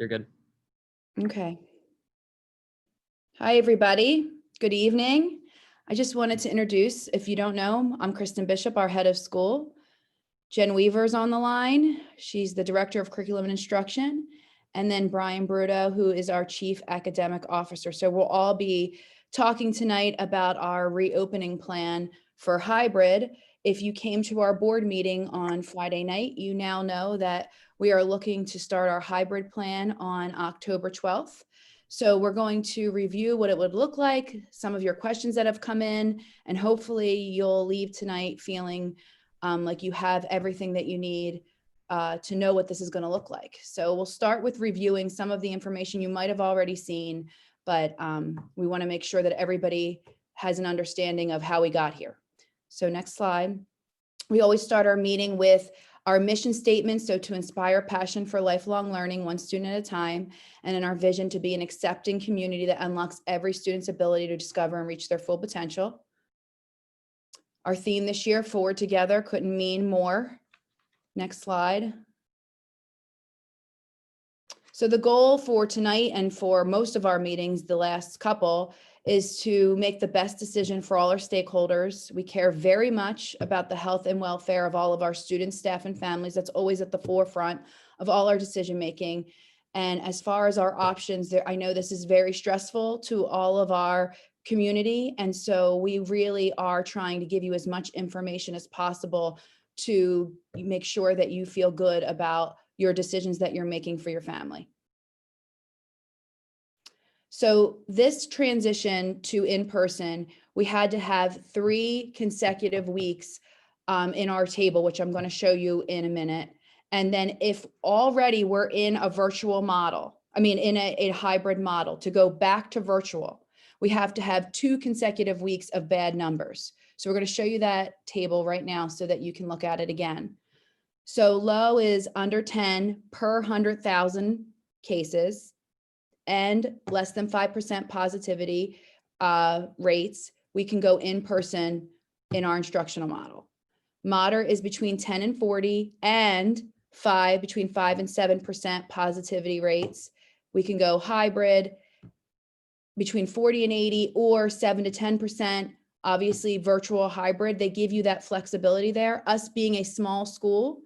You're good. Okay. Hi, everybody. Good evening. I just wanted to introduce, if you don't know, I'm Kristen Bishop, our head of school. Jen Weaver's on the line. She's the director of curriculum and instruction. And then Brian Bruto, who is our chief academic officer. So we'll all be talking tonight about our reopening plan for hybrid. If you came to our board meeting on Friday night, you now know that we are looking to start our hybrid plan on October 12th. So we're going to review what it would look like, some of your questions that have come in, and hopefully you'll leave tonight feeling like you have everything that you need to know what this is going to look like. So we'll start with reviewing some of the information you might have already seen, but we want to make sure that everybody has an understanding of how we got here. So next slide. We always start our meeting with our mission statement, so to inspire passion for lifelong learning, one student at a time, and in our vision to be an accepting community that unlocks every student's ability to discover and reach their full potential. Our theme this year, Forward Together, couldn't mean more. Next slide. So the goal for tonight and for most of our meetings, the last couple, is to make the best decision for all our stakeholders. We care very much about the health and welfare of all of our students, staff, and families. That's always at the forefront of all our decision making. And as far as our options, I know this is very stressful to all of our community. And so we really are trying to give you as much information as possible to make sure that you feel good about your decisions that you're making for your family. So this transition to in-person, we had to have 3 consecutive weeks in our table, which I'm going to show you in a minute. And then if already we're in a virtual model, in a hybrid model, to go back to virtual, we have to have 2 consecutive weeks of bad numbers. So we're going to show you that table right now so that you can look at it again. So low is under 10 per 100,000 cases and less than 5% positivity rates. We can go in person in our instructional model. Moderate is between 10 and 40 and between 5 and 7% positivity rates. We can go hybrid between 40 and 80 or 7 to 10%. Obviously, virtual hybrid, they give you that flexibility there. Us being a small school,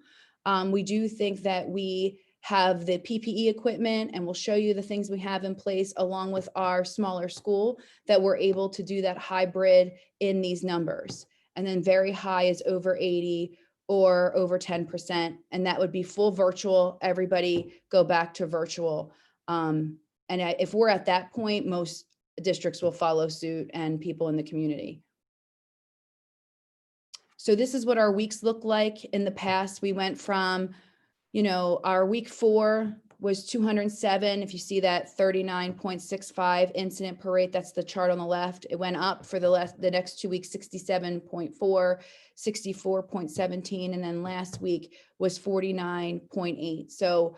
we do think that we have the PPE equipment, and we'll show you the things we have in place along with our smaller school, that we're able to do that hybrid in these numbers. And then very high is over 80 or over 10%. And that would be full virtual. Everybody go back to virtual. And if we're at that point, most districts will follow suit and people in the community. So this is what our weeks look like. In the past, we went from, our week 4 was 207. If you see that 39.65 incident per rate, that's the chart on the left. It went up for the next 2 weeks, 67.4, 64.17, and then last week was 49.8. So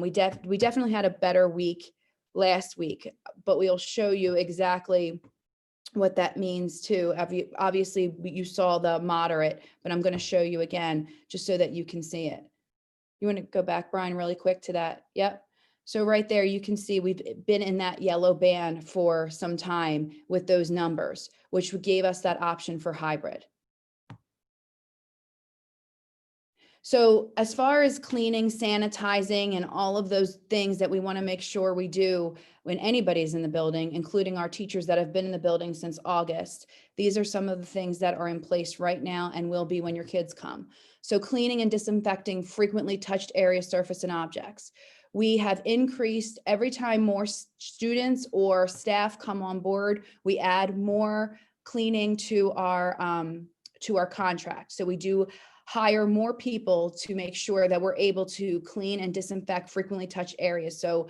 we definitely had a better week last week, but we'll show you exactly what that means too. Obviously, you saw the moderate, but I'm going to show you again just so that you can see it. You want to go back, Brian, really quick to that? Yep. So right there, you can see we've been in that yellow band for some time with those numbers, which gave us that option for hybrid. So as far as cleaning, sanitizing, and all of those things that we want to make sure we do when anybody's in the building, including our teachers that have been in the building since August, these are some of the things that are in place right now and will be when your kids come. So cleaning and disinfecting frequently touched areas, surface, and objects. We have increased every time more students or staff come on board, we add more cleaning to our contract. So we do hire more people to make sure that we're able to clean and disinfect frequently touched areas. So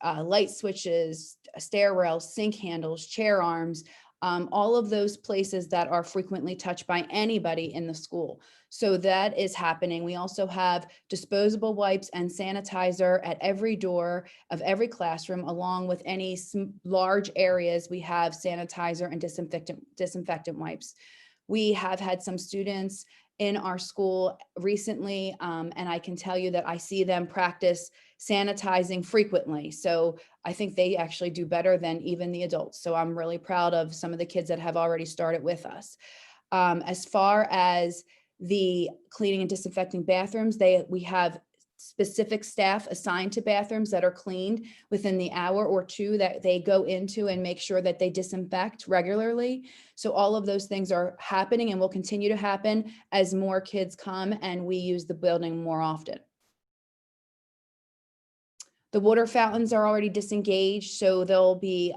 light switches, stair rails, sink handles, chair arms, all of those places that are frequently touched by anybody in the school. So that is happening. We also have disposable wipes and sanitizer at every door of every classroom, along with any large areas. We have sanitizer and disinfectant wipes. We have had some students in our school recently, and I can tell you that I see them practice sanitizing frequently. So I think they actually do better than even the adults. So I'm really proud of some of the kids that have already started with us. As far as the cleaning and disinfecting bathrooms, we have specific staff assigned to bathrooms that are cleaned within the hour or two that they go into and make sure that they disinfect regularly. So all of those things are happening and will continue to happen as more kids come and we use the building more often. The water fountains are already disengaged, so they'll be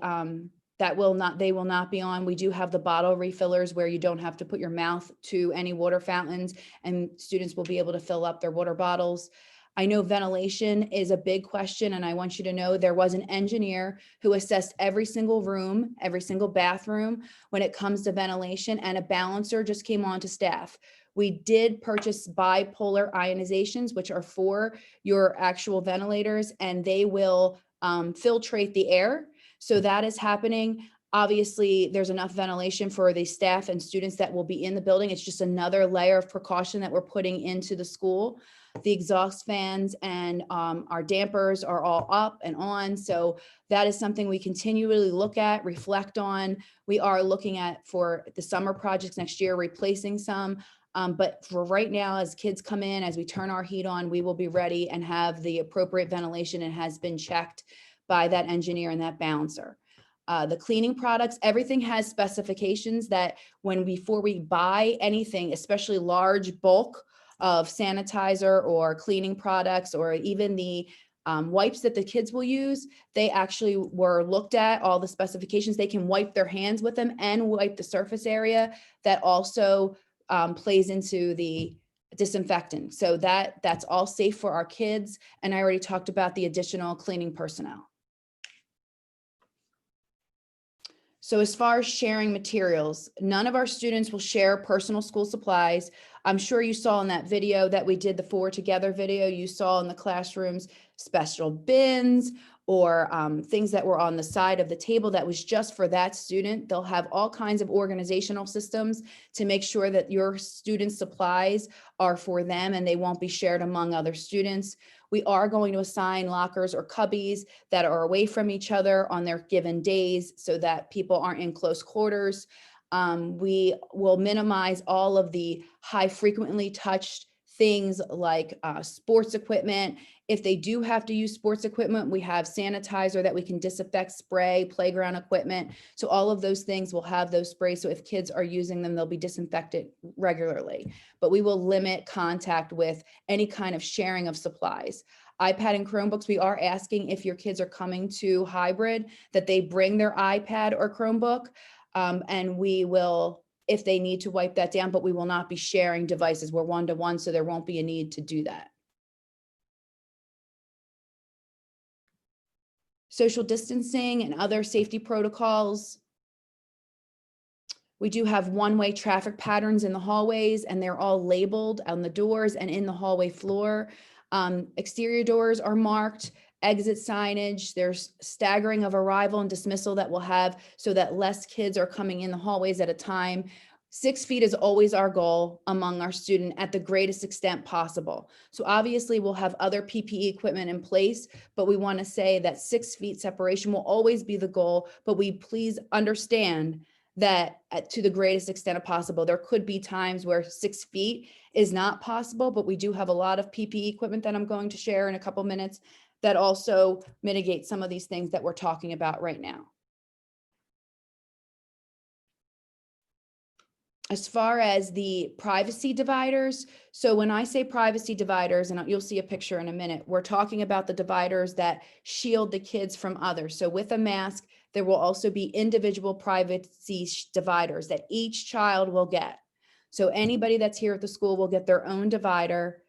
they will not be on. We do have the bottle refillers where you don't have to put your mouth to any water fountains, and students will be able to fill up their water bottles. I know ventilation is a big question, and I want you to know there was an engineer who assessed every single room, every single bathroom when it comes to ventilation, and a balancer just came on to staff. We did purchase bipolar ionizations, which are for your actual ventilators, and they will filtrate the air. So that is happening. Obviously, there's enough ventilation for the staff and students that will be in the building. It's just another layer of precaution that we're putting into the school. The exhaust fans and our dampers are all up and on. So that is something we continually look at, reflect on. We are looking at for the summer projects next year, replacing some. But for right now, as kids come in, as we turn our heat on, we will be ready and have the appropriate ventilation and has been checked by that engineer and that balancer. The cleaning products, everything has specifications that before we buy anything, especially large bulk of sanitizer or cleaning products, or even the wipes that the kids will use, they actually were looked at, all the specifications. They can wipe their hands with them and wipe the surface area. That also plays into the disinfectant. So that's all safe for our kids. And I already talked about the additional cleaning personnel. So as far as sharing materials, none of our students will share personal school supplies. I'm sure you saw in that video that we did, the Four Together video, you saw in the classrooms, special bins or things that were on the side of the table that was just for that student. They'll have all kinds of organizational systems to make sure that your students' supplies are for them and they won't be shared among other students. We are going to assign lockers or cubbies that are away from each other on their given days so that people aren't in close quarters. We will minimize all of the high frequently touched things like sports equipment. If they do have to use sports equipment, we have sanitizer that we can disinfect, spray, playground equipment. So all of those things will have those sprays. So if kids are using them, they'll be disinfected regularly. But we will limit contact with any kind of sharing of supplies. iPad and Chromebooks, we are asking if your kids are coming to hybrid that they bring their iPad or Chromebook, and we will, if they need to, wipe that down, but we will not be sharing devices. We're one-to-one, so there won't be a need to do that. Social distancing and other safety protocols. We do have one-way traffic patterns in the hallways, and they're all labeled on the doors and in the hallway floor. Exterior doors are marked, exit signage, there's staggering of arrival and dismissal that we'll have so that less kids are coming in the hallways at a time. 6 feet is always our goal among our student at the greatest extent possible. So obviously we'll have other PPE equipment in place, but we want to say that 6 feet separation will always be the goal, but we please understand that to the greatest extent possible. There could be times where 6 feet is not possible, but we do have a lot of PPE equipment that I'm going to share in a couple minutes that also mitigate some of these things that we're talking about right now. As far as the privacy dividers, so when I say privacy dividers, and you'll see a picture in a minute, we're talking about the dividers that shield the kids from others. So with a mask, there will also be individual privacy dividers that each child will get. So anybody that's here at the school will get their own divider.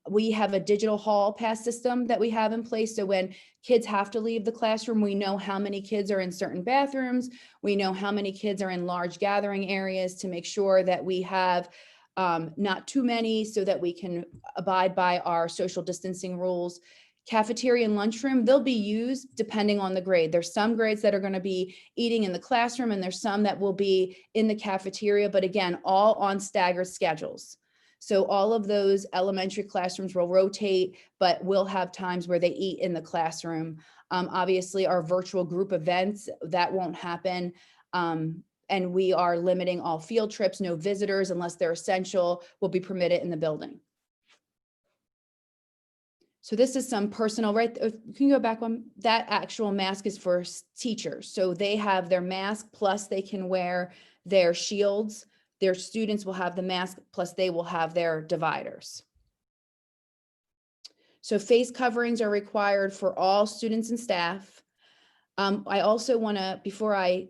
We have a digital hall pass system that we have in place. So when kids have to leave the classroom, we know how many kids are in certain bathrooms. We know how many kids are in large gathering areas to make sure that we have not too many so that we can abide by our social distancing rules. Cafeteria and lunchroom, they'll be used depending on the grade. There's some grades that are going to be eating in the classroom, and there's some that will be in the cafeteria, but again, all on staggered schedules. So all of those elementary classrooms will rotate, but we'll have times where they eat in the classroom. Obviously, our virtual group events, that won't happen. And we are limiting all field trips. No visitors unless they're essential will be permitted in the building. So this is some personal, right? Can you go back one? That actual mask is for teachers. So they have their mask, plus they can wear their shields. Their students will have the mask, plus they will have their dividers. So face coverings are required for all students and staff. I also want to, before I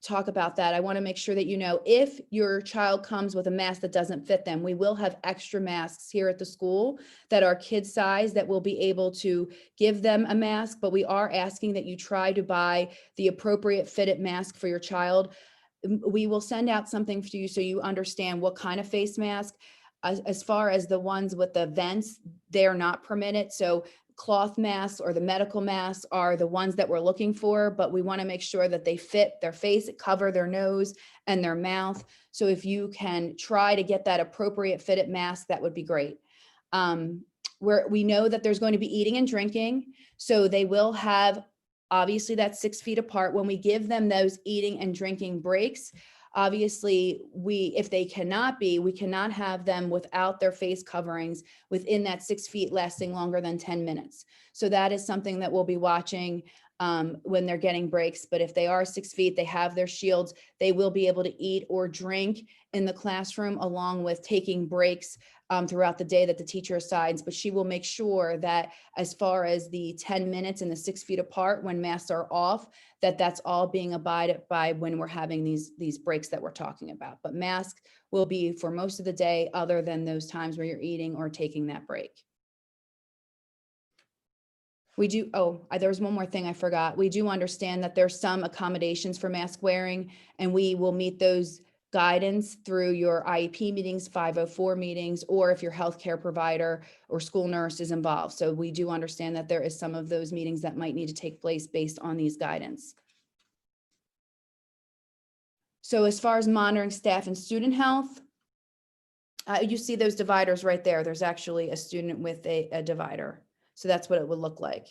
talk about that, I want to make sure that you know, if your child comes with a mask that doesn't fit them, we will have extra masks here at the school that are kid size that will be able to give them a mask, but we are asking that you try to buy the appropriate fitted mask for your child. We will send out something to you so you understand what kind of face mask. As far as the ones with the vents, they're not permitted. So cloth masks or the medical masks are the ones that we're looking for, but we want to make sure that they fit their face, cover their nose and their mouth. So if you can try to get that appropriate fitted mask, that would be great. We know that there's going to be eating and drinking, so they will have obviously that's 6 feet apart. When we give them those eating and drinking breaks, obviously if they cannot be, we cannot have them without their face coverings within that 6 feet lasting longer than 10 minutes. So that is something that we'll be watching when they're getting breaks. But if they are 6 feet, they have their shields, they will be able to eat or drink in the classroom along with taking breaks throughout the day that the teacher assigns. But she will make sure that as far as the 10 minutes and the 6 feet apart when masks are off, that's all being abided by when we're having these breaks that we're talking about. But masks will be for most of the day other than those times where you're eating or taking that break. We do, there was one more thing I forgot. We do understand that there's some accommodations for mask wearing, and we will meet those guidance through your IEP meetings, 504 meetings, or if your healthcare provider or school nurse is involved. So we do understand that there is some of those meetings that might need to take place based on these guidance. So as far as monitoring staff and student health, you see those dividers right there. There's actually a student with a divider. So that's what it would look like.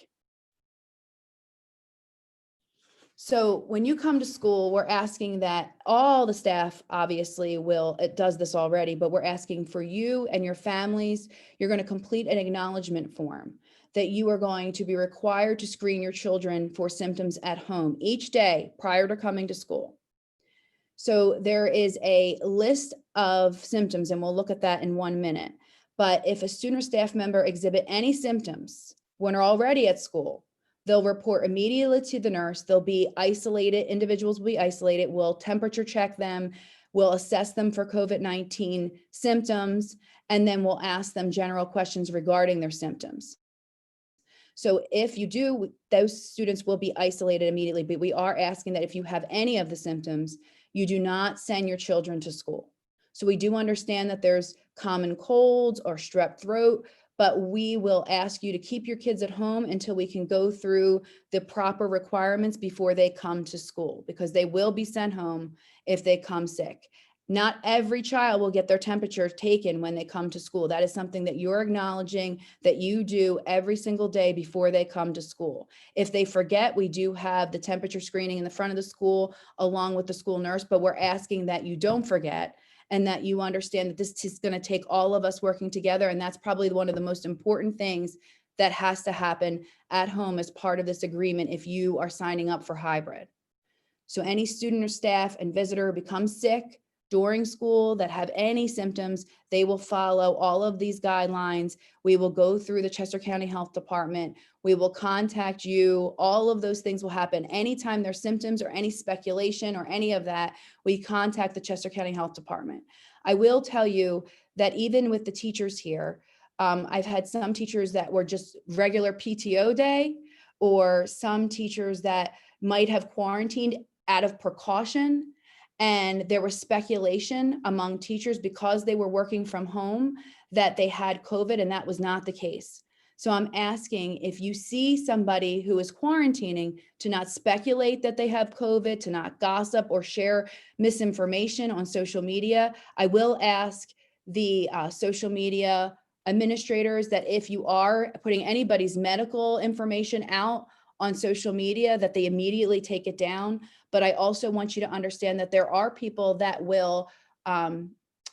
So when you come to school, we're asking that all the staff obviously it does this already, but we're asking for you and your families, you're going to complete an acknowledgement form that you are going to be required to screen your children for symptoms at home each day prior to coming to school. So there is a list of symptoms, and we'll look at that in 1 minute. But if a student or staff member exhibit any symptoms when they're already at school, they'll report immediately to the nurse. They'll be isolated. Individuals will be isolated. We'll temperature check them. We'll assess them for COVID-19 symptoms, and then we'll ask them general questions regarding their symptoms. So if you do, those students will be isolated immediately, but we are asking that if you have any of the symptoms, you do not send your children to school. So we do understand that there's common colds or strep throat, but we will ask you to keep your kids at home until we can go through the proper requirements before they come to school, because they will be sent home if they come sick. Not every child will get their temperature taken when they come to school. That is something that you're acknowledging that you do every single day before they come to school. If they forget, we do have the temperature screening in the front of the school along with the school nurse, but we're asking that you don't forget and that you understand that this is going to take all of us working together. And that's probably one of the most important things that has to happen at home as part of this agreement if you are signing up for hybrid. So any student or staff and visitor who becomes sick during school that have any symptoms, they will follow all of these guidelines. We will go through the Chester County Health Department. We will contact you. All of those things will happen. Anytime there's symptoms or any speculation or any of that, we contact the Chester County Health Department. I will tell you that even with the teachers here, I've had some teachers that were just regular PTO day, or some teachers that might have quarantined out of precaution. And there was speculation among teachers because they were working from home that they had COVID, and that was not the case. So I'm asking, if you see somebody who is quarantining, to not speculate that they have COVID, to not gossip or share misinformation on social media. I will ask the social media administrators that if you are putting anybody's medical information out on social media, that they immediately take it down. But I also want you to understand that there are people that will,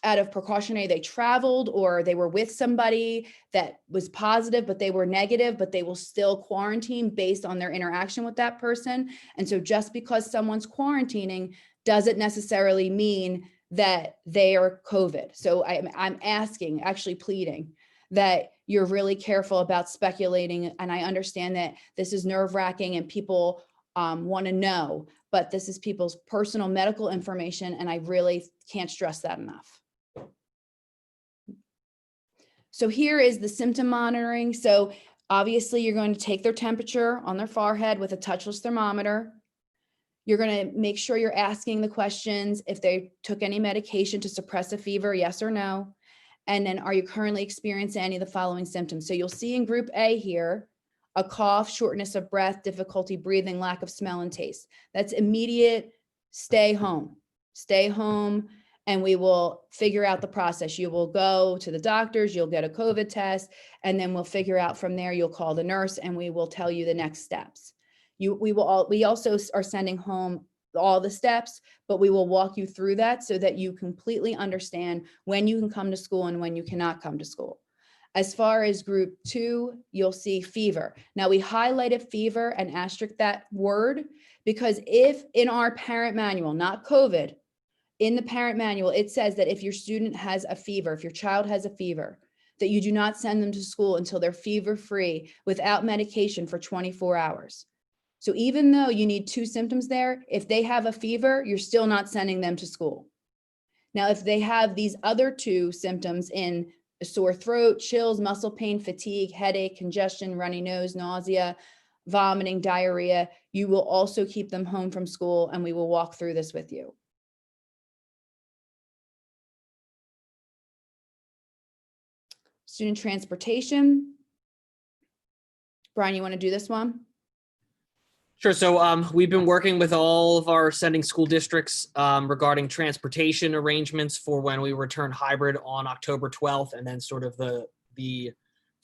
out of precautionary, they traveled or they were with somebody that was positive, but they were negative, but they will still quarantine based on their interaction with that person. And so just because someone's quarantining doesn't necessarily mean that they are COVID. So I'm asking, actually pleading, that you're really careful about speculating. And I understand that this is nerve-wracking and people want to know, but this is people's personal medical information, and I really can't stress that enough. So here is the symptom monitoring. So obviously you're going to take their temperature on their forehead with a touchless thermometer. You're going to make sure you're asking the questions if they took any medication to suppress a fever, yes or no. And then, are you currently experiencing any of the following symptoms? So you'll see in group A here, a cough, shortness of breath, difficulty breathing, lack of smell and taste. That's immediate, stay home. Stay home, and we will figure out the process. You will go to the doctors, you'll get a COVID test, and then we'll figure out from there. You'll call the nurse and we will tell you the next steps. We also are sending home all the steps, but we will walk you through that so that you completely understand when you can come to school and when you cannot come to school. As far as group 2, you'll see fever. Now we highlighted fever and asterisk that word because if in our parent manual, not COVID, in the parent manual, it says that if your student has a fever, if your child has a fever, that you do not send them to school until they're fever-free without medication for 24 hours. So even though you need 2 symptoms there, if they have a fever, you're still not sending them to school. Now, if they have these other 2 symptoms in a sore throat, chills, muscle pain, fatigue, headache, congestion, runny nose, nausea, vomiting, diarrhea, you will also keep them home from school, and we will walk through this with you. Student transportation. Brian, you want to do this one? Sure. So we've been working with all of our sending school districts regarding transportation arrangements for when we return hybrid on October 12th, and then sort of the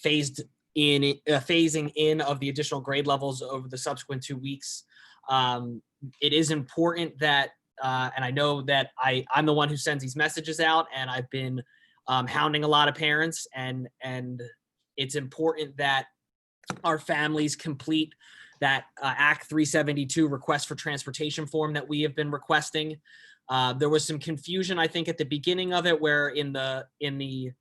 phasing in of the additional grade levels over the subsequent 2 weeks. It is important that, and I know that I'm the one who sends these messages out, and I've been hounding a lot of parents, and it's important that our families complete that Act 372 request for transportation form that we have been requesting. There was some confusion, I think, at the beginning of it, where in the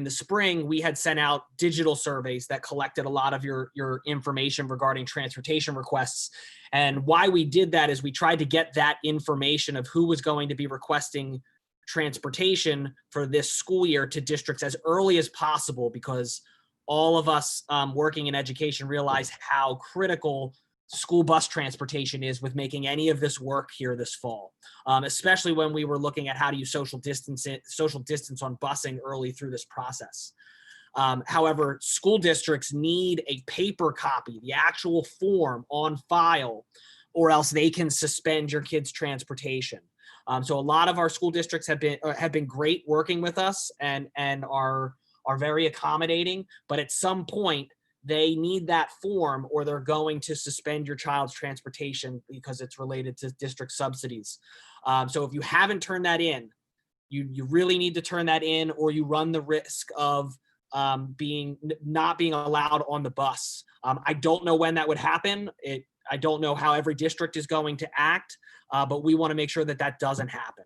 spring we had sent out digital surveys that collected a lot of your information regarding transportation requests. And why we did that is we tried to get that information of who was going to be requesting transportation for this school year to districts as early as possible, because all of us working in education realize how critical school bus transportation is with making any of this work here this fall, especially when we were looking at how to use social distance on busing early through this process. However, school districts need a paper copy, the actual form on file, or else they can suspend your kids' transportation. So a lot of our school districts have been great working with us and are very accommodating, but at some point they need that form or they're going to suspend your child's transportation because it's related to district subsidies. So if you haven't turned that in, you really need to turn that in, or you run the risk of not being allowed on the bus. I don't know when that would happen. I don't know how every district is going to act, but we want to make sure that that doesn't happen.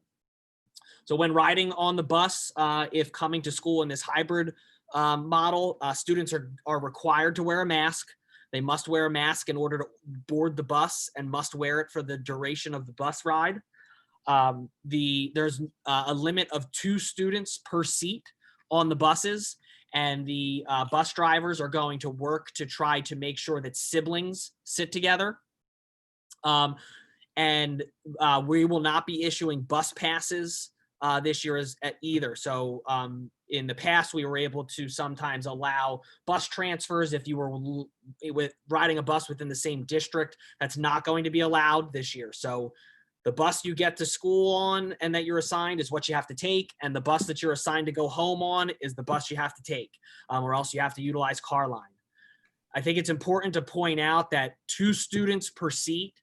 So when riding on the bus, if coming to school in this hybrid model, students are required to wear a mask. They must wear a mask in order to board the bus and must wear it for the duration of the bus ride. There's a limit of 2 students per seat on the buses, and the bus drivers are going to work to try to make sure that siblings sit together. And we will not be issuing bus passes this year either. So in the past, we were able to sometimes allow bus transfers if you were with riding a bus within the same district. That's not going to be allowed this year. So the bus you get to school on and that you're assigned is what you have to take, and the bus that you're assigned to go home on is the bus you have to take, or else you have to utilize Carline. I think it's important to point out that 2 students per seat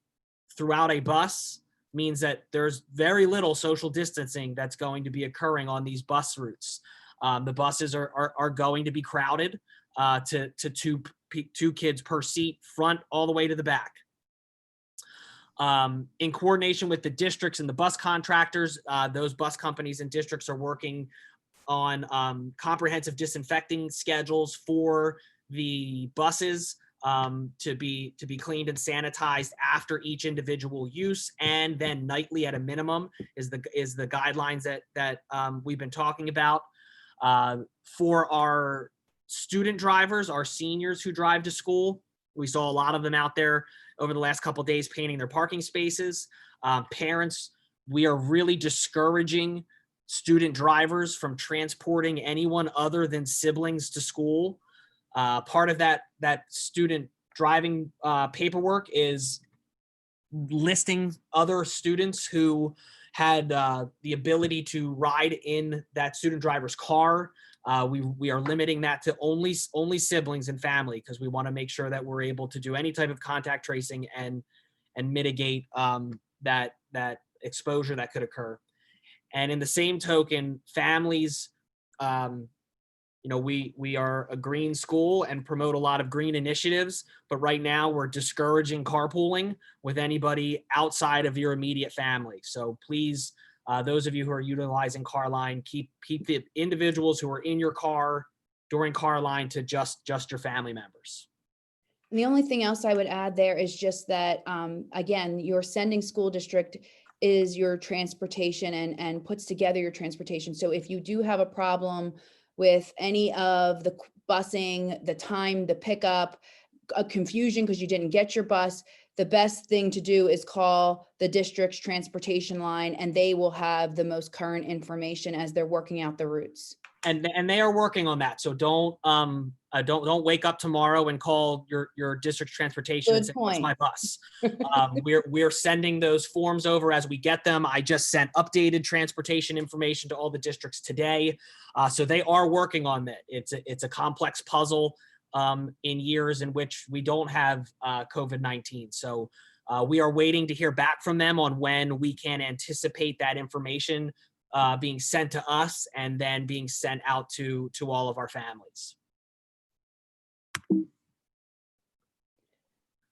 throughout a bus means that there's very little social distancing that's going to be occurring on these bus routes. The buses are going to be crowded to two kids per seat, front all the way to the back. In coordination with the districts and the bus contractors, those bus companies and districts are working on comprehensive disinfecting schedules for the buses to be cleaned and sanitized after each individual use, and then nightly at a minimum is the guidelines that we've been talking about. For our student drivers, our seniors who drive to school, we saw a lot of them out there over the last couple of days painting their parking spaces. Parents, we are really discouraging student drivers from transporting anyone other than siblings to school. Part of that student driving paperwork is listing other students who had the ability to ride in that student driver's car. We are limiting that to only siblings and family, because we want to make sure that we're able to do any type of contact tracing and mitigate that exposure that could occur. And in the same token, families, we are a green school and promote a lot of green initiatives, but right now we're discouraging carpooling with anybody outside of your immediate family. So please, those of you who are utilizing Carline, keep the individuals who are in your car during Carline to just your family members. And the only thing else I would add there is just that, again, your sending school district is your transportation and puts together your transportation. So if you do have a problem with any of the busing, the time, the pickup, a confusion because you didn't get your bus, the best thing to do is call the district's transportation line, and they will have the most current information as they're working out the routes. And they are working on that. So don't wake up tomorrow and call your district's transportation and say, "What's my bus?" We're sending those forms over as we get them. I just sent updated transportation information to all the districts today. So they are working on that. It's a complex puzzle in years in which we don't have COVID-19. So we are waiting to hear back from them on when we can anticipate that information being sent to us and then being sent out to all of our families.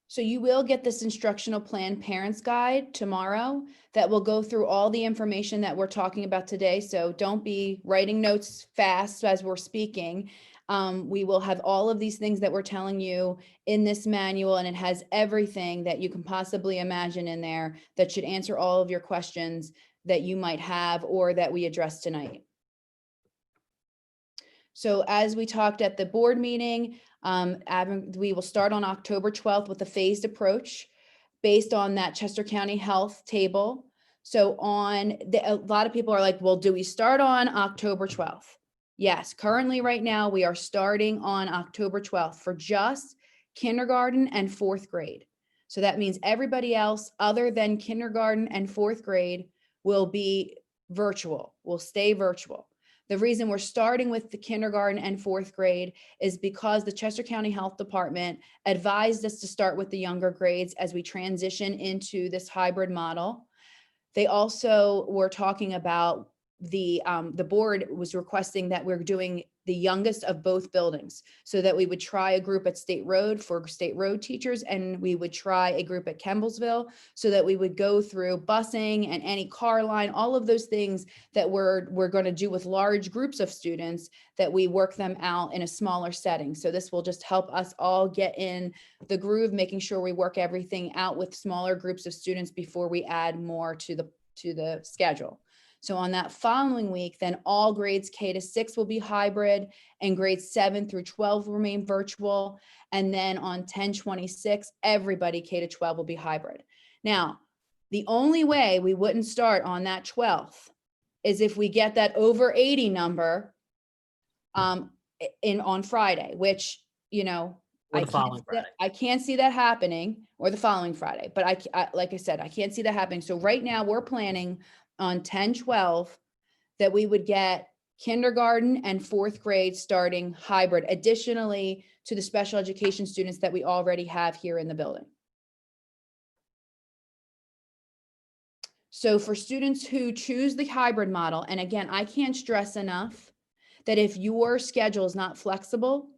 So you will get this instructional plan parents guide tomorrow that will go through all the information that we're talking about today. So don't be writing notes fast as we're speaking. We will have all of these things that we're telling you in this manual, and it has everything that you can possibly imagine in there that should answer all of your questions that you might have or that we addressed tonight. So as we talked at the board meeting, we will start on October 12th with a phased approach based on that Chester County Health table. So a lot of people are like, well, do we start on October 12th? Yes, currently right now we are starting on October 12th for just kindergarten and 4th grade. So that means everybody else other than kindergarten and 4th grade will be virtual, will stay virtual. The reason we're starting with the kindergarten and 4th grade is because the Chester County Health Department advised us to start with the younger grades as we transition into this hybrid model. They also were talking about the board was requesting that we're doing the youngest of both buildings, so that we would try a group at State Road for State Road teachers, and we would try a group at Kemblesville, so that we would go through busing and any car line, all of those things that we're going to do with large groups of students, that we work them out in a smaller setting. So this will just help us all get in the groove, making sure we work everything out with smaller groups of students before we add more to the schedule. So on that following week, then all grades K-6 will be hybrid, and grades 7 through 12 will remain virtual. And then on 10/26, everybody K-12 will be hybrid. Now, the only way we wouldn't start on that 12th is if we get that over 80 number on Friday, which, you know, Or the following Friday. I can't see that happening, or the following Friday, but like I said, I can't see that happening. So right now we're planning on 10-12 that we would get kindergarten and fourth grade starting hybrid, additionally to the special education students that we already have here in the building. So for students who choose the hybrid model, and again, I can't stress enough that if your schedule is not flexible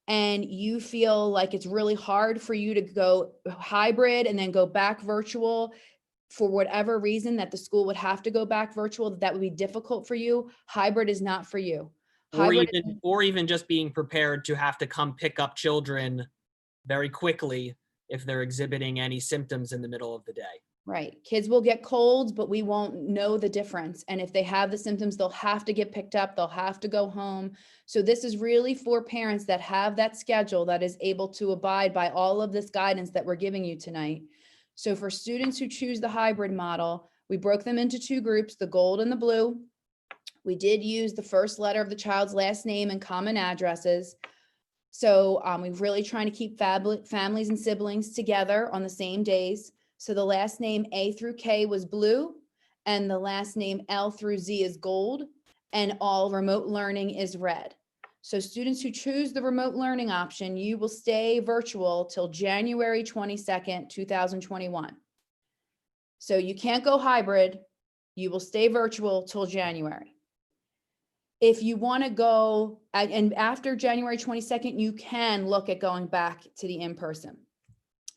and you feel like it's really hard for you to go hybrid and then go back virtual for whatever reason, that the school would have to go back virtual, that would be difficult for you, hybrid is not for you. Or even just being prepared to have to come pick up children very quickly if they're exhibiting any symptoms in the middle of the day. Right. Kids will get colds, but we won't know the difference. And if they have the symptoms, they'll have to get picked up. They'll have to go home. So this is really for parents that have that schedule that is able to abide by all of this guidance that we're giving you tonight. So for students who choose the hybrid model, we broke them into two groups, the gold and the blue. We did use the first letter of the child's last name and common addresses. So we're really trying to keep families and siblings together on the same days. So the last name A through K was blue, and the last name L through Z is gold, and all remote learning is red. So students who choose the remote learning option, you will stay virtual till January 22nd, 2021. So you can't go hybrid, you will stay virtual till January. If you want to go, and after January 22nd, you can look at going back to the in-person.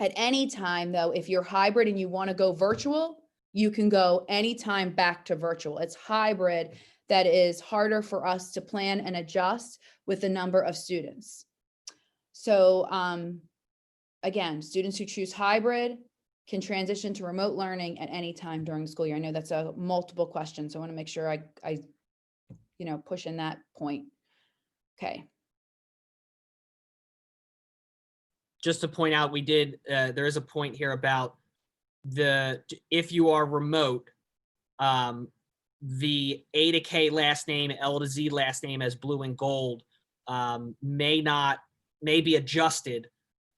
At any time, though, if you're hybrid and you want to go virtual, you can go anytime back to virtual. It's hybrid that is harder for us to plan and adjust with the number of students. So again, students who choose hybrid can transition to remote learning at any time during the school year. I know that's a multiple question, so I want to make sure I push in that point. Okay. Just to point out, there is a point here about if you are remote, the A to K last name, L to Z last name as blue and gold may be adjusted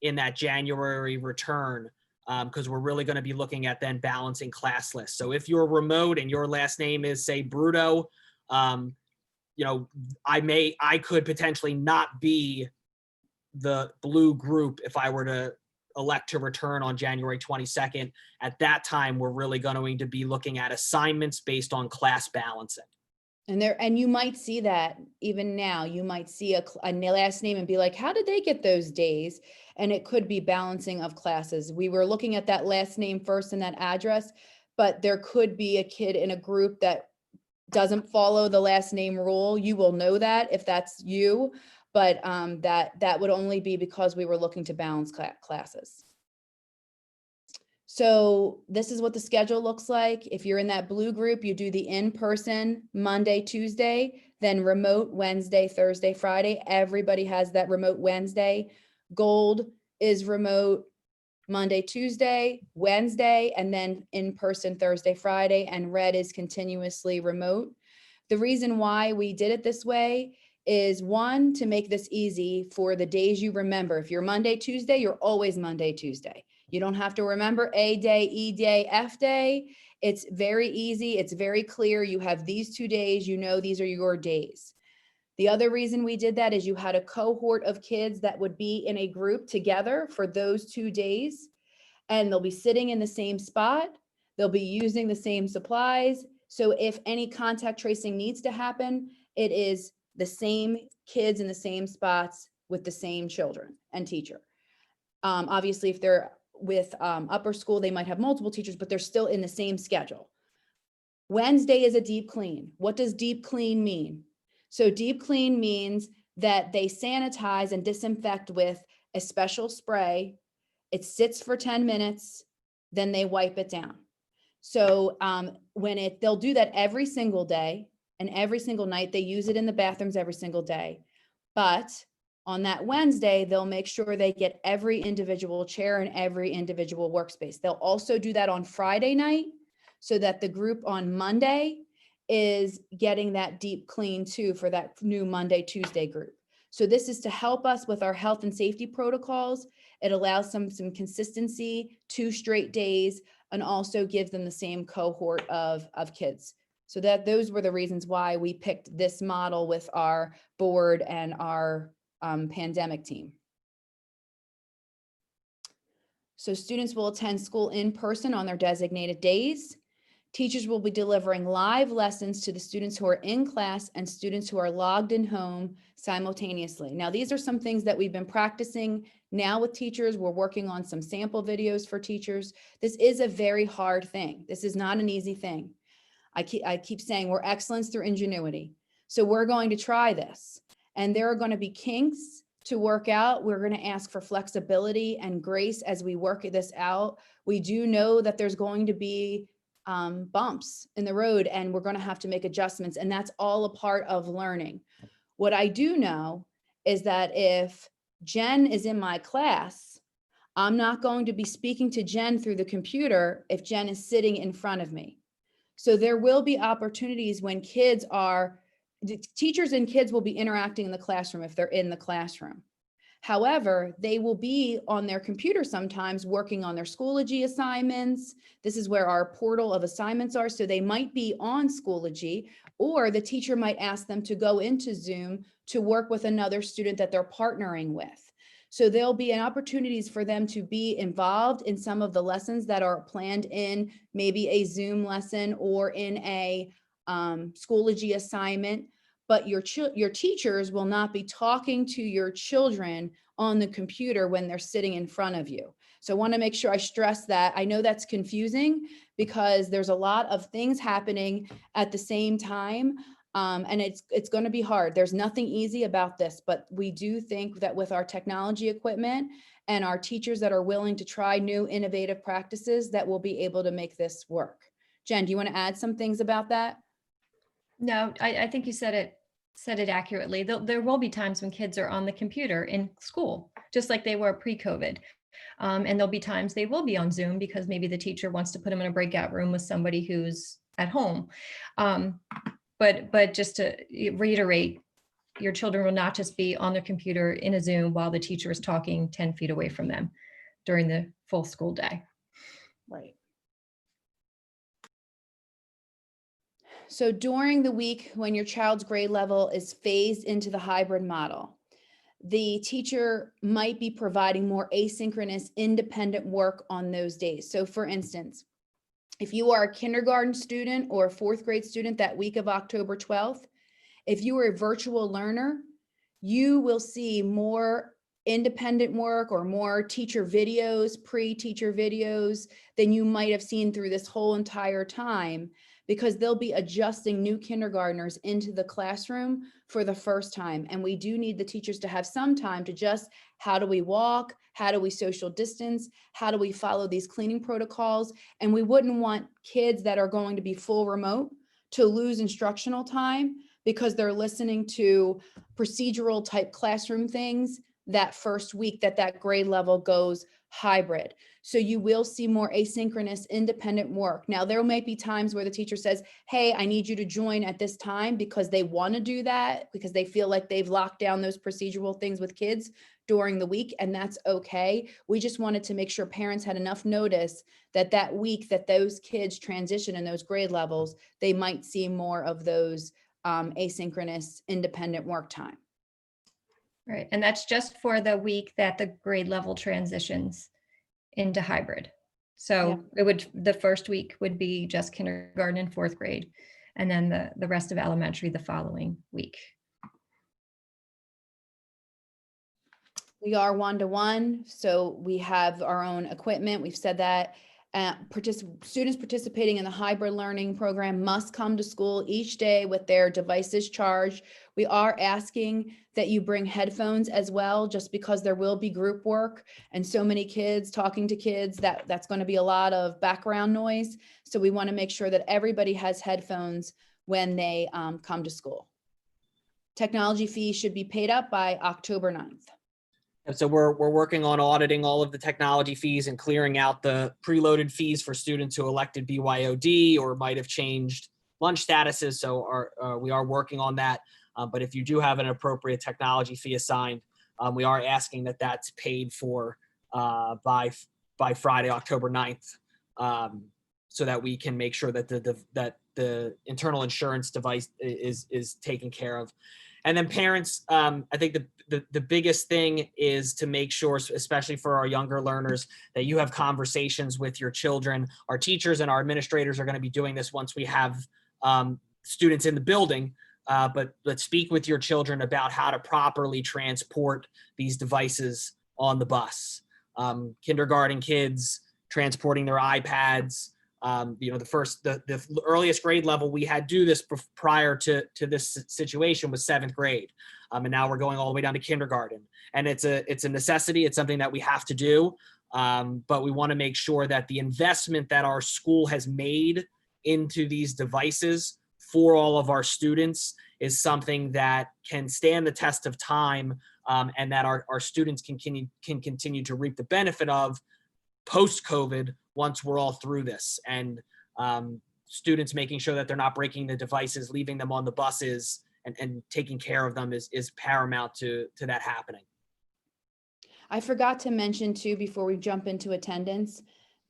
in that January return, because we're really going to be looking at then balancing class lists. So if you're remote and your last name is, say, Bruto, I could potentially not be the blue group if I were to elect to return on January 22nd. At that time, we're really going to be looking at assignments based on class balancing. And you might see that even now. You might see a last name and be like, how did they get those days? And it could be balancing of classes. We were looking at that last name first and that address, but there could be a kid in a group that doesn't follow the last name rule. You will know that if that's you, but that would only be because we were looking to balance classes. So this is what the schedule looks like. If you're in that blue group, you do the in-person Monday, Tuesday, then remote Wednesday, Thursday, Friday. Everybody has that remote Wednesday. Gold is remote Monday, Tuesday, Wednesday, and then in-person Thursday, Friday, and red is continuously remote. The reason why we did it this way is, one, to make this easy for the days you remember. If you're Monday, Tuesday, you're always Monday, Tuesday. You don't have to remember A day, E day, F day. It's very easy. It's very clear. You have these 2 days, these are your days. The other reason we did that is you had a cohort of kids that would be in a group together for those 2 days, and they'll be sitting in the same spot. They'll be using the same supplies. So if any contact tracing needs to happen, it is the same kids in the same spots with the same children and teacher. Obviously, if they're with upper school, they might have multiple teachers, but they're still in the same schedule. Wednesday is a deep clean. What does deep clean mean? So deep clean means that they sanitize and disinfect with a special spray. It sits for 10 minutes, then they wipe it down. So they'll do that every single day, and every single night. They use it in the bathrooms every single day. But on that Wednesday, they'll make sure they get every individual chair and every individual workspace. They'll also do that on Friday night, so that the group on Monday is getting that deep clean too for that new Monday, Tuesday group. So this is to help us with our health and safety protocols. It allows some consistency, 2 straight days, and also gives them the same cohort of kids. So those were the reasons why we picked this model with our board and our pandemic team. So students will attend school in person on their designated days. Teachers will be delivering live lessons to the students who are in class and students who are logged in home simultaneously. Now, these are some things that we've been practicing now with teachers. We're working on some sample videos for teachers. This is a very hard thing. This is not an easy thing. I keep saying we're excellence through ingenuity. So we're going to try this, and there are going to be kinks to work out. We're going to ask for flexibility and grace as we work this out. We do know that there's going to be bumps in the road, and we're going to have to make adjustments, and that's all a part of learning. What I do know is that if Jen is in my class, I'm not going to be speaking to Jen through the computer if Jen is sitting in front of me. So there will be opportunities when the teachers and kids will be interacting in the classroom if they're in the classroom. However, they will be on their computer sometimes working on their Schoology assignments. This is where our portal of assignments are. So they might be on Schoology, or the teacher might ask them to go into Zoom to work with another student that they're partnering with. So there'll be opportunities for them to be involved in some of the lessons that are planned in maybe a Zoom lesson or in a Schoology assignment. But your teachers will not be talking to your children on the computer when they're sitting in front of you. So I want to make sure I stress that. I know that's confusing because there's a lot of things happening at the same time. And it's going to be hard. There's nothing easy about this, but we do think that with our technology equipment and our teachers that are willing to try new innovative practices, that we'll be able to make this work. Jen, do you want to add some things about that? No, I think you said it accurately. There will be times when kids are on the computer in school, just like they were pre-COVID. And there'll be times they will be on Zoom because maybe the teacher wants to put them in a breakout room with somebody who's at home. But just to reiterate, your children will not just be on their computer in a Zoom while the teacher is talking 10 feet away from them during the full school day. Right. So during the week when your child's grade level is phased into the hybrid model, the teacher might be providing more asynchronous, independent work on those days. So for instance, if you are a kindergarten student or a 4th grade student that week of October 12th, if you are a virtual learner, you will see more independent work or more teacher videos, pre-teacher videos than you might have seen through this whole entire time, because they'll be adjusting new kindergartners into the classroom for the first time. And we do need the teachers to have some time to just, how do we walk? How do we social distance? How do we follow these cleaning protocols? And we wouldn't want kids that are going to be full remote to lose instructional time because they're listening to procedural type classroom things that first week that grade level goes hybrid. So you will see more asynchronous, independent work. Now, there might be times where the teacher says, hey, I need you to join at this time, because they want to do that, because they feel like they've locked down those procedural things with kids during the week, and that's okay. We just wanted to make sure parents had enough notice that week that those kids transition in those grade levels, they might see more of those asynchronous, independent work time. Right. And that's just for the week that the grade level transitions into hybrid. So the first week would be just kindergarten and 4th grade, and then the rest of elementary the following week. We are 1-to-1, so we have our own equipment. We've said that. Students participating in the hybrid learning program must come to school each day with their devices charged. We are asking that you bring headphones as well, just because there will be group work and so many kids talking to kids that's going to be a lot of background noise. So we want to make sure that everybody has headphones when they come to school. Technology fees should be paid up by October 9th. And so we're working on auditing all of the technology fees and clearing out the preloaded fees for students who elected BYOD or might have changed lunch statuses. So we are working on that. But if you do have an appropriate technology fee assigned, we are asking that that's paid for by Friday, October 9th, so that we can make sure that the internal insurance device is taken care of. And then parents, I think the biggest thing is to make sure, especially for our younger learners, that you have conversations with your children. Our teachers and our administrators are going to be doing this once we have students in the building. But let's speak with your children about how to properly transport these devices on the bus. Kindergarten kids transporting their iPads. The earliest grade level we had do this prior to this situation was 7th grade. And now we're going all the way down to kindergarten. And it's a necessity. It's something that we have to do. But we want to make sure that the investment that our school has made into these devices for all of our students is something that can stand the test of time, and that our students can continue to reap the benefit of post-COVID once we're all through this. And students making sure that they're not breaking the devices, leaving them on the buses, and taking care of them is paramount to that happening. I forgot to mention too, before we jump into attendance,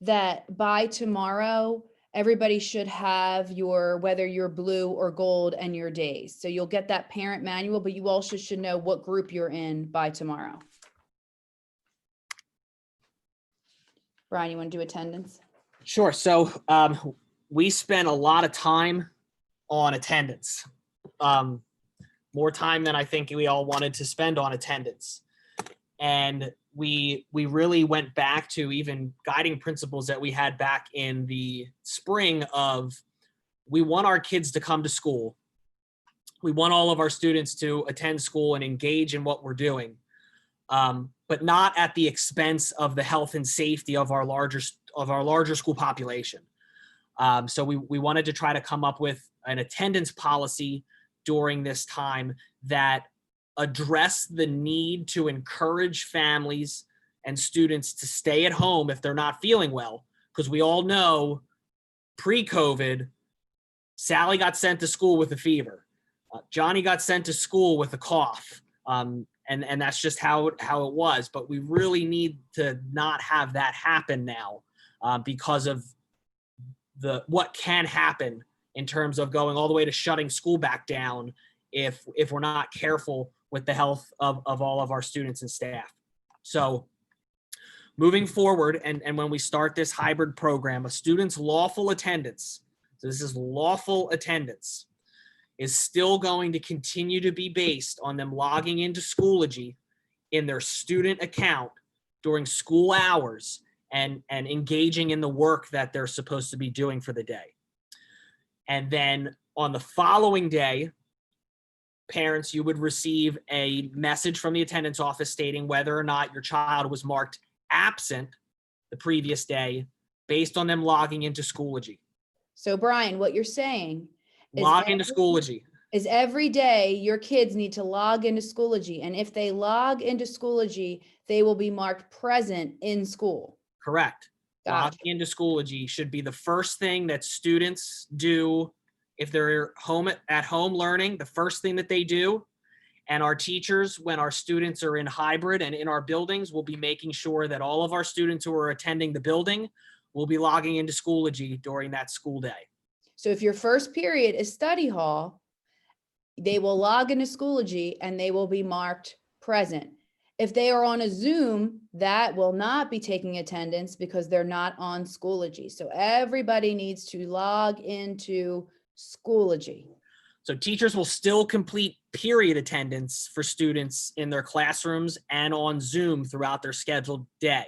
that by tomorrow, everybody should have whether you're blue or gold and your days. So you'll get that parent manual, but you also should know what group you're in by tomorrow. Brian, you want to do attendance? Sure. So we spent a lot of time on attendance, more time than I think we all wanted to spend on attendance. And we really went back to even guiding principles that we had back in the spring of, we want our kids to come to school. We want all of our students to attend school and engage in what we're doing, but not at the expense of the health and safety of our larger school population. So we wanted to try to come up with an attendance policy during this time that address the need to encourage families and students to stay at home if they're not feeling well. Because we all know pre-COVID, Sally got sent to school with a fever. Johnny got sent to school with a cough. And that's just how it was. But we really need to not have that happen now, because of what can happen in terms of going all the way to shutting school back down if we're not careful with the health of all of our students and staff. So moving forward, and when we start this hybrid program, a student's lawful attendance, so this is lawful attendance, is still going to continue to be based on them logging into Schoology in their student account during school hours and engaging in the work that they're supposed to be doing for the day. And then on the following day, parents, you would receive a message from the attendance office stating whether or not your child was marked absent the previous day based on them logging into Schoology. So Brian, what you're saying Log into Schoology. Is every day your kids need to log into Schoology. And if they log into Schoology, they will be marked present in school. Correct. Gotcha. Logging into Schoology should be the first thing that students do if they're at home learning, the first thing that they do. And our teachers, when our students are in hybrid and in our buildings, will be making sure that all of our students who are attending the building will be logging into Schoology during that school day. So if your first period is study hall, they will log into Schoology and they will be marked present. If they are on a Zoom, that will not be taking attendance because they're not on Schoology. So everybody needs to log into Schoology. So teachers will still complete period attendance for students in their classrooms and on Zoom throughout their scheduled day.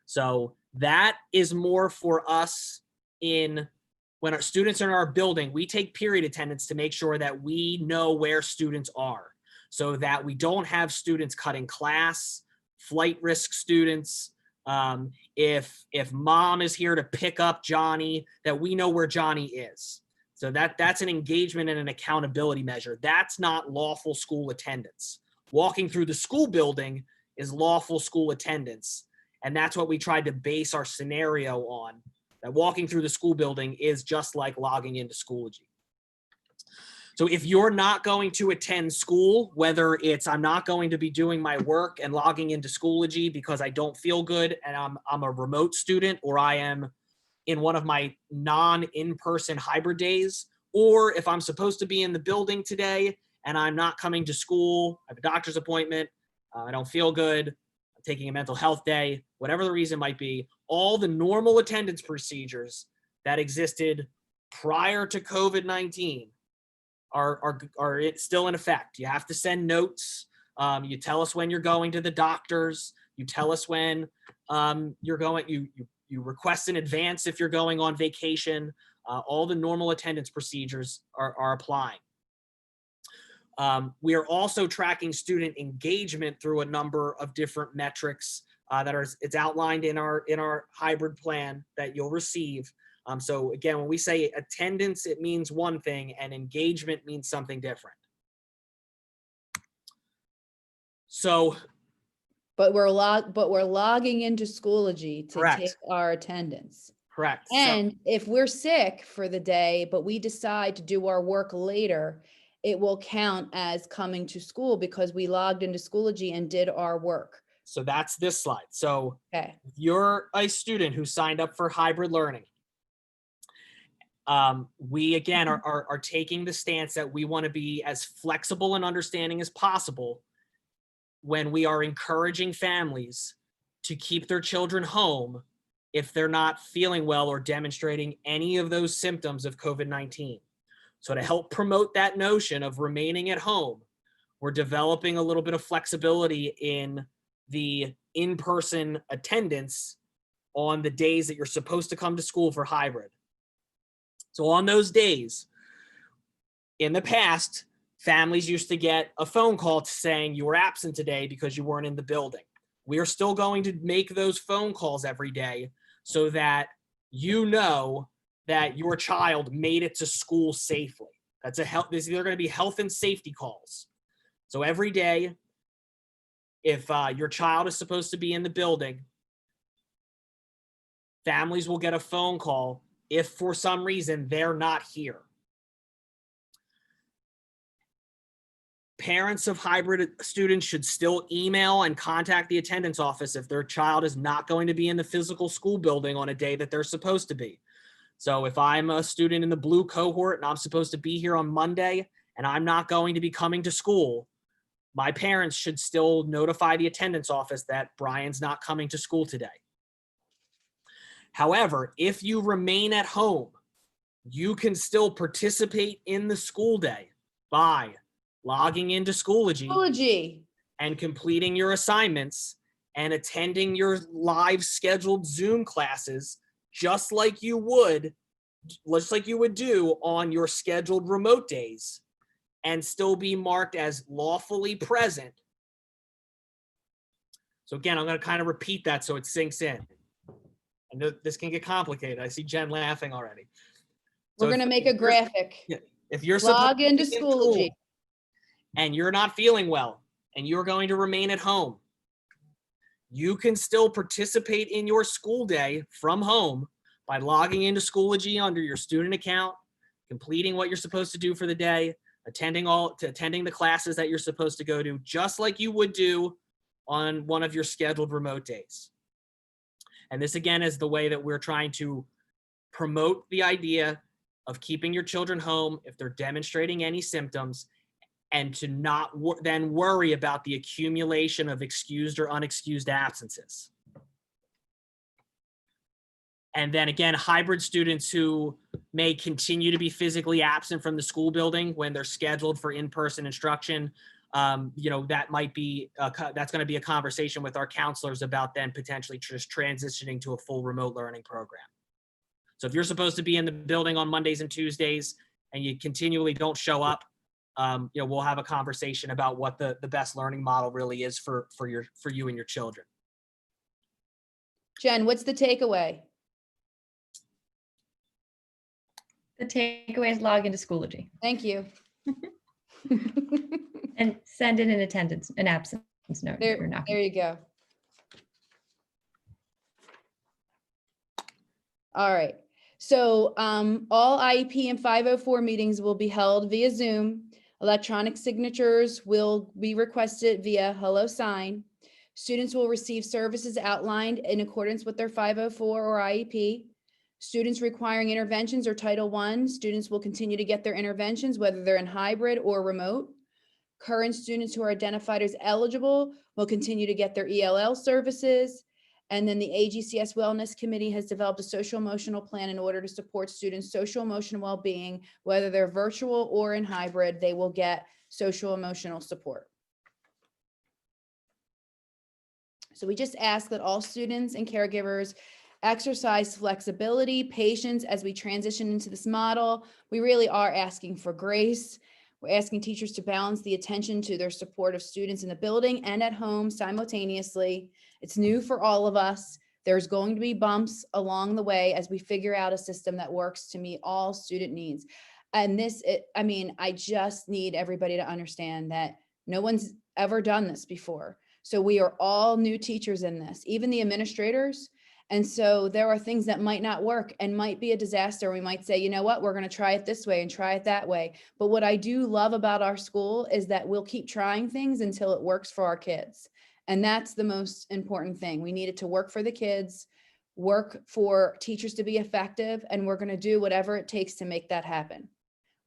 So that is more for us when our students are in our building, we take period attendance to make sure that we know where students are so that we don't have students cutting class, flight risk students. If mom is here to pick up Johnny, that we know where Johnny is. So that's an engagement and an accountability measure. That's not lawful school attendance. Walking through the school building is lawful school attendance. And that's what we tried to base our scenario on, that walking through the school building is just like logging into Schoology. So if you're not going to attend school, whether it's I'm not going to be doing my work and logging into Schoology because I don't feel good and I'm a remote student, or I am in one of my non-in-person hybrid days, or if I'm supposed to be in the building today and I'm not coming to school, I have a doctor's appointment, I don't feel good, I'm taking a mental health day, whatever the reason might be, all the normal attendance procedures that existed prior to COVID-19 are still in effect. You have to send notes. You tell us when you're going to the doctors. You tell us when you're going. You request in advance if you're going on vacation. All the normal attendance procedures are applying. We are also tracking student engagement through a number of different metrics it's outlined in our hybrid plan that you'll receive. So again, when we say attendance, it means one thing, and engagement means something different. So, But we're logging into Schoology to Correct. take our attendance. correct. And if we're sick for the day, but we decide to do our work later, it will count as coming to school because we logged into Schoology and did our work. So that's this slide. So Okay. if you're a student who signed up for hybrid learning, we again are taking the stance that we want to be as flexible and understanding as possible when we are encouraging families to keep their children home if they're not feeling well or demonstrating any of those symptoms of COVID-19. So to help promote that notion of remaining at home, we're developing a little bit of flexibility in the in-person attendance on the days that you're supposed to come to school for hybrid. So on those days, in the past, families used to get a phone call saying you were absent today because you weren't in the building. We are still going to make those phone calls every day so that you know that your child made it to school safely. These are going to be health and safety calls. So every day, if your child is supposed to be in the building, families will get a phone call if for some reason they're not here. Parents of hybrid students should still email and contact the attendance office if their child is not going to be in the physical school building on a day that they're supposed to be. So if I'm a student in the blue cohort and I'm supposed to be here on Monday and I'm not going to be coming to school, my parents should still notify the attendance office that Brian's not coming to school today. However, if you remain at home, you can still participate in the school day by logging into Schoology and completing your assignments and attending your live scheduled Zoom classes just like you would do on your scheduled remote days and still be marked as lawfully present. So again, I'm going to kind of repeat that so it sinks in. I know this can get complicated. I see Jen laughing already. We're going to make a graphic. If you're Log into supposed to be in Schoology. school and you're not feeling well and you're going to remain at home, you can still participate in your school day from home by logging into Schoology under your student account, completing what you're supposed to do for the day, attending the classes that you're supposed to go to, just like you would do on one of your scheduled remote days. And this again is the way that we're trying to promote the idea of keeping your children home if they're demonstrating any symptoms, and to not then worry about the accumulation of excused or unexcused absences. And then again, hybrid students who may continue to be physically absent from the school building when they're scheduled for in-person instruction, that might be that's going to be a conversation with our counselors about then potentially just transitioning to a full remote learning program. So if you're supposed to be in the building on Mondays and Tuesdays and you continually don't show up, we'll have a conversation about what the best learning model really is for you and your children. Jen, what's the takeaway? The takeaway is log into Schoology Thank you. and send in an absence note. if you're not. There you go. All right. So all IEP and 504 meetings will be held via Zoom. Electronic signatures will be requested via HelloSign. Students will receive services outlined in accordance with their 504 or IEP. Students requiring interventions or Title I, students will continue to get their interventions, whether they're in hybrid or remote. Current students who are identified as eligible will continue to get their ELL services. And then the AGCS Wellness Committee has developed a social emotional plan in order to support students' social emotional well-being, whether they're virtual or in hybrid, they will get social emotional support. So we just ask that all students and caregivers exercise flexibility, patience as we transition into this model. We really are asking for grace. We're asking teachers to balance the attention to their support of students in the building and at home simultaneously. It's new for all of us. There's going to be bumps along the way as we figure out a system that works to meet all student needs. And I just need everybody to understand that no one's ever done this before. So we are all new teachers in this, even the administrators. And so there are things that might not work and might be a disaster. We might say, you know what, we're going to try it this way and try it that way. But what I do love about our school is that we'll keep trying things until it works for our kids. And that's the most important thing. We need it to work for the kids, work for teachers to be effective, and we're going to do whatever it takes to make that happen.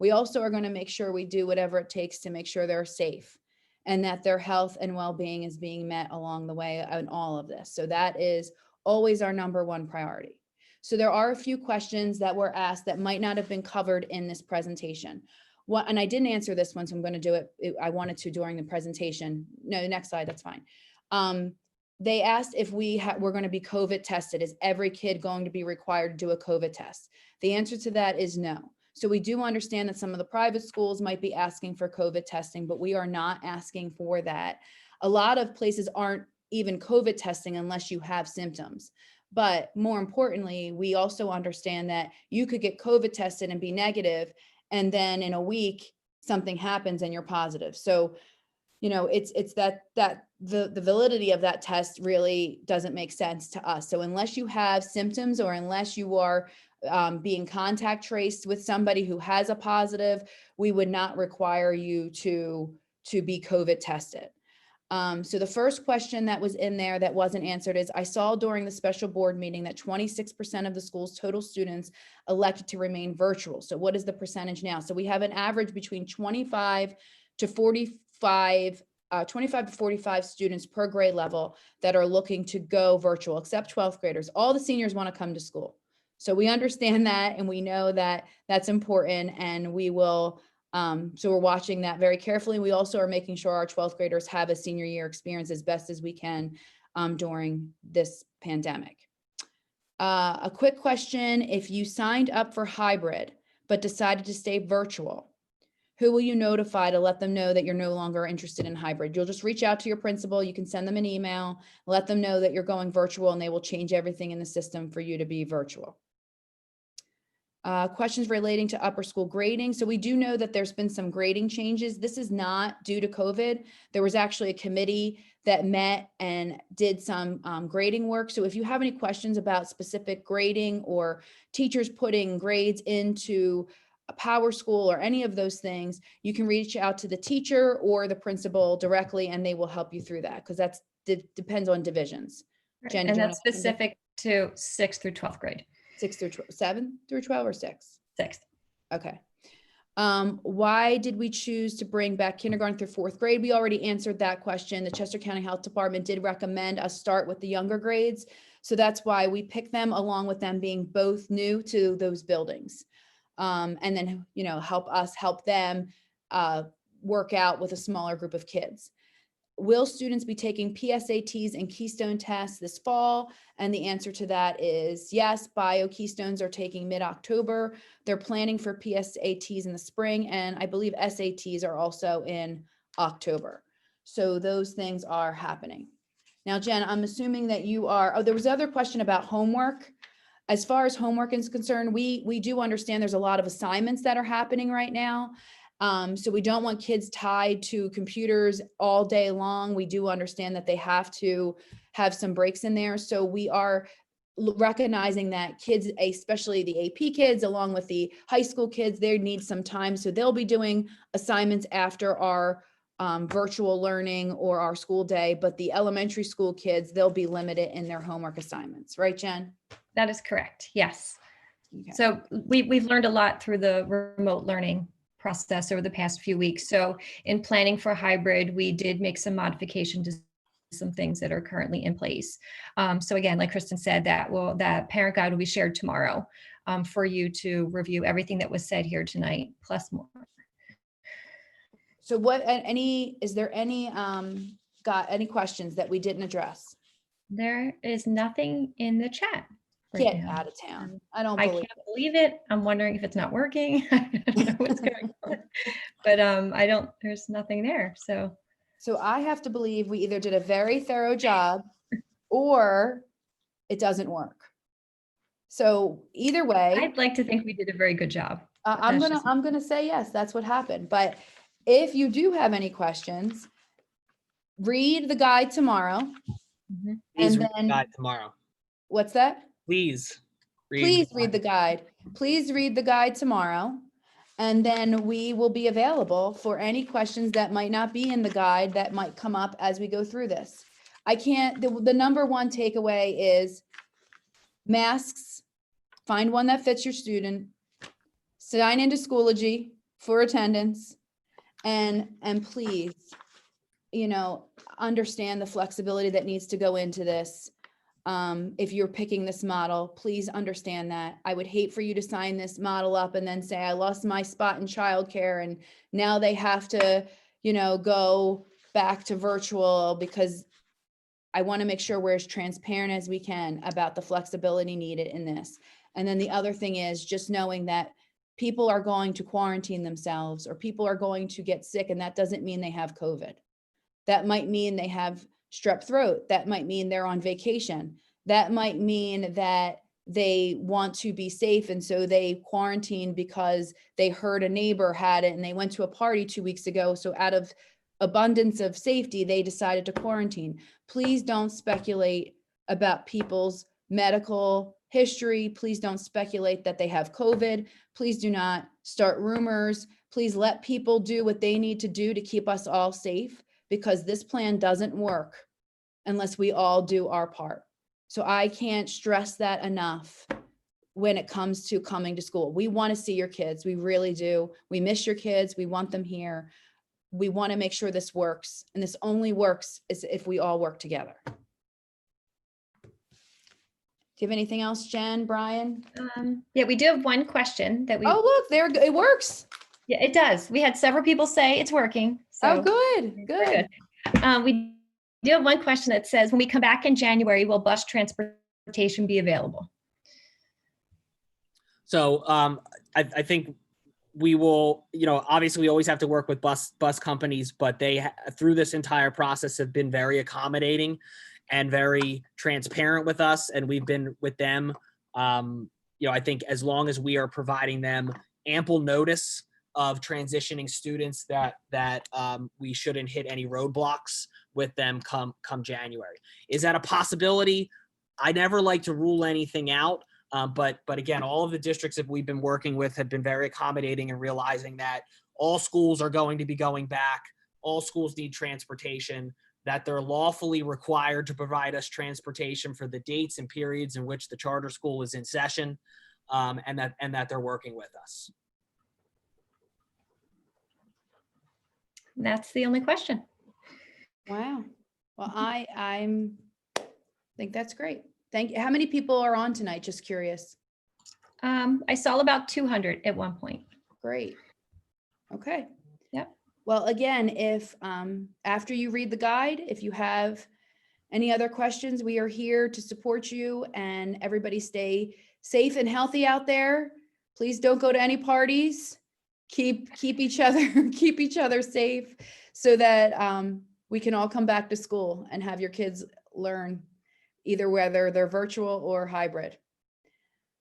We also are going to make sure we do whatever it takes to make sure they're safe and that their health and well-being is being met along the way in all of this. So that is always our number one priority. So there are a few questions that were asked that might not have been covered in this presentation. And I didn't answer this one, so I'm going to do it. I wanted to during the presentation. No, next slide, that's fine. They asked if we're going to be COVID tested. Is every kid going to be required to do a COVID test? The answer to that is no. So we do understand that some of the private schools might be asking for COVID testing, but we are not asking for that. A lot of places aren't even COVID testing unless you have symptoms. But more importantly, we also understand that you could get COVID tested and be negative, and then in a week, something happens and you're positive. So, you know, it's that the validity of that test really doesn't make sense to us. So unless you have symptoms or unless you are being contact traced with somebody who has a positive, we would not require you to be COVID tested. So the first question that was in there that wasn't answered is, I saw during the special board meeting that 26% of the school's total students elected to remain virtual. So what is the percentage now? So we have an average between 25 to 45 students per grade level that are looking to go virtual, except 12th graders. All the seniors want to come to school. So we understand that, and we know that that's important, and we will, so we're watching that very carefully. We also are making sure our 12th graders have a senior year experience as best as we can during this pandemic. A quick question: if you signed up for hybrid but decided to stay virtual, who will you notify to let them know that you're no longer interested in hybrid? You'll just reach out to your principal. You can send them an email, let them know that you're going virtual, and they will change everything in the system for you to be virtual. Questions relating to upper school grading. So we do know that there's been some grading changes. This is not due to COVID. There was actually a committee that met and did some grading work. So if you have any questions about specific grading or teachers putting grades into a power school or any of those things, you can reach out to the teacher or the principal directly, and they will help you through that, because that depends on divisions. Right. Jen, and that's specific to 6th through 12th grade. 6 through 7 through 12 or 6? 6th. Okay. Why did we choose to bring back kindergarten through 4th grade? We already answered that question. The Chester County Health Department did recommend us start with the younger grades. So that's why we picked them, along with them being both new to those buildings. And then, you know, help them work out with a smaller group of kids. Will students be taking PSATs and Keystone tests this fall? And the answer to that is yes. Bio Keystones are taking mid-October. They're planning for PSATs in the spring, and I believe SATs are also in October. So those things are happening. Now, Jen, I'm assuming that you are, oh, there was another question about homework. As far as homework is concerned, we do understand there's a lot of assignments that are happening right now. So we don't want kids tied to computers all day long. We do understand that they have to have some breaks in there. So we are recognizing that kids, especially the AP kids, along with the high school kids, they need some time. So they'll be doing assignments after our virtual learning or our school day, but the elementary school kids, they'll be limited in their homework assignments. Right, Jen? That is correct. Yes. Okay. So we've learned a lot through the remote learning process over the past few weeks. So in planning for hybrid, we did make some modifications to some things that are currently in place. So again, like Kristen said, that parent guide will be shared tomorrow for you to review everything that was said here tonight, plus more. So is there any questions that we didn't address? There is nothing in the chat right Get now. out of town. I don't I believe can't believe it. I'm wondering if it's not working. I don't know what's going on. But there's nothing there. So I have to believe we either did a very thorough job or it doesn't work. So either way, I'd like to think we did a very good job. I'm gonna say yes, that's what happened. But if you do have any questions, read the guide tomorrow. Mm-hmm. Please And read then the guide tomorrow. What's that? Please Please read the guide. Please read the guide tomorrow. And then we will be available for any questions that might not be in the guide that might come up as we go through this. The number one takeaway is masks, find one that fits your student, sign into Schoology for attendance, and please, understand the flexibility that needs to go into this. If you're picking this model, please understand that. I would hate for you to sign this model up and then say, I lost my spot in childcare and now they have to, go back to virtual, because I want to make sure we're as transparent as we can about the flexibility needed in this. And then the other thing is just knowing that people are going to quarantine themselves or people are going to get sick, and that doesn't mean they have COVID. That might mean they have strep throat. That might mean they're on vacation. That might mean that they want to be safe, and so they quarantine because they heard a neighbor had it and they went to a party 2 weeks ago. So out of abundance of safety, they decided to quarantine. Please don't speculate about people's medical history. Please don't speculate that they have COVID. Please do not start rumors. Please let people do what they need to do to keep us all safe, because this plan doesn't work unless we all do our part. So I can't stress that enough when it comes to coming to school. We want to see your kids. We really do. We miss your kids. We want them here. We want to make sure this works. And this only works if we all work together. Do you have anything else, Jen, Brian? Yeah, we do have one question that we. Oh, look, there it works. Yeah, it does. We had several people say it's working. So good. We do have one question that says, when we come back in January, will bus transportation be available? So I think we will, obviously we always have to work with bus companies, but they through this entire process have been very accommodating and very transparent with us. And we've been with them, I think as long as we are providing them ample notice of transitioning students, that we shouldn't hit any roadblocks with them come January. Is that a possibility? I never like to rule anything out. But again, all of the districts that we've been working with have been very accommodating and realizing that all schools are going to be going back. All schools need transportation, that they're lawfully required to provide us transportation for the dates and periods in which the charter school is in session, and that they're working with us. That's the only question. Wow. Well, I think that's great. Thank you. How many people are on tonight? Just curious. I saw about 200 at one point. Great. Okay. Yep. Well, again, if after you read the guide, if you have any other questions, we are here to support you, and everybody stay safe and healthy out there. Please don't go to any parties. Keep each other safe so that we can all come back to school and have your kids learn, either whether they're virtual or hybrid.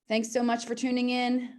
Thanks so much for tuning in.